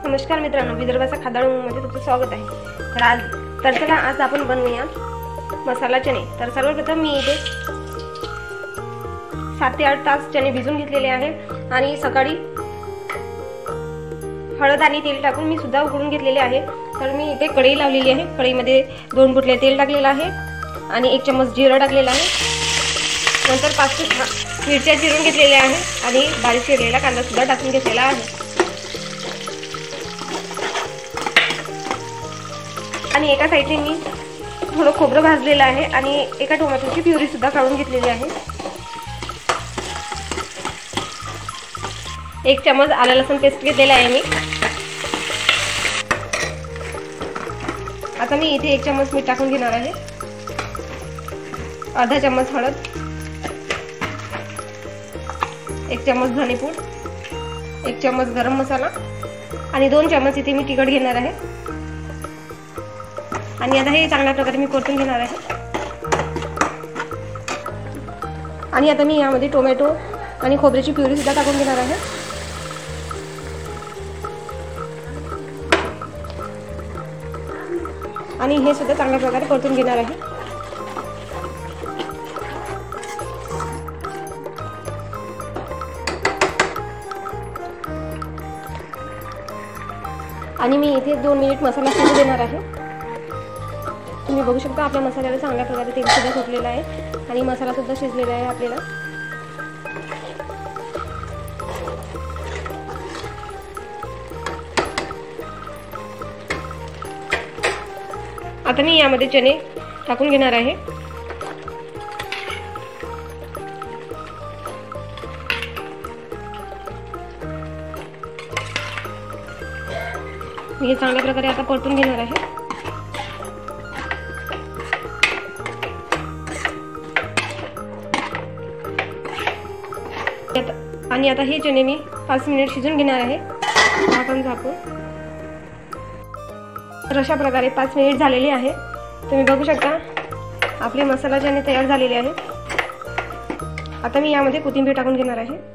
नमस्कार मित्रांनो, विदर्भाचा खादाडूमध्ये तुमचं स्वागत आहे। तर चला आज आपण बनवूया मसाला चणे। तर सर्वप्रथम मी इथे 7 ते 8 तास चणे भिजून घेतलेले आहे आणि सकाळी हळद आणि तेल टाकून मी सुद्धा उकळून घेतलेले आहे। तर मी इथे कढई लावलेली आहे। कढईमध्ये 2 बुटले तेल टाकलेलं आहे आणि 1 चम्मच जिरं टाकलेलं आहे। नंतर 5 ते 6 मिरच्या चिरून घेतलेल्या आहे आणि बारीक चिरलेला कांदा सुद्धा टाकून घेतलेला आहे आणि एका साइडने मी थोडं खोबरं भाजलेलं आहे आणि एका टोमॅटोची प्युरी सुद्धा काढून घेतलेली आहे। 1 चम्मच आलं लसूण पेस्ट घेतलेला आहे मी। आता मी इथे 1 चम्मच मीठ टाकून घेणार आहे, अर्धा चम्मच हळद, 1 चम्मच धनेपूड, 1 चम्मच गरम मसाला आणि 2 चम्मच इथे मी तिखट घेणार आहे आणि आता हे चांगल्या प्रकारे मी परतून घेणार आहे। आणि आता मी यामध्ये टोमॅटो आणि खोबऱ्याची प्युरी सुद्धा टाकून घेणार आहे आणि हे सुद्धा चांगल्या प्रकारे परतून घेणार आहे। आणि मी इथे 2 मिनिट मसाला शिजू देणार आहे। तुम्ही बघू शकता आपल्या मसाल्याला चांगल्या प्रकारे तेल सुद्धा सुटलेलं आहे आणि मसाला सुद्धा शिजलेला आहे आपल्याला। आता मी यामध्ये चणे टाकून घेणार आहे। मी हे चांगल्या प्रकारे आता परतून घेणार आहे आणि आता हे चणे मी 5 मिनिट शिजून घेणार आहे झाकण झाकून। तर अशा प्रकारे 5 मिनिट झालेले आहे। तुम्ही बघू शकता आपले मसाला चणे तयार झालेले आहे। आता मी यामध्ये कोथिंबीर टाकून घेणार आहे।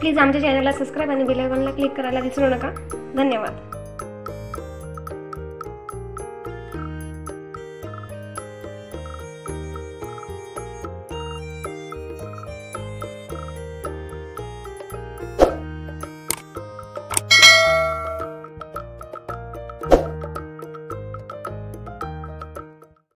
प्लीज आमच्या चॅनलला सबस्क्राइब आणि बेल आयकॉनला क्लिक करायला विसरू नका। धन्यवाद।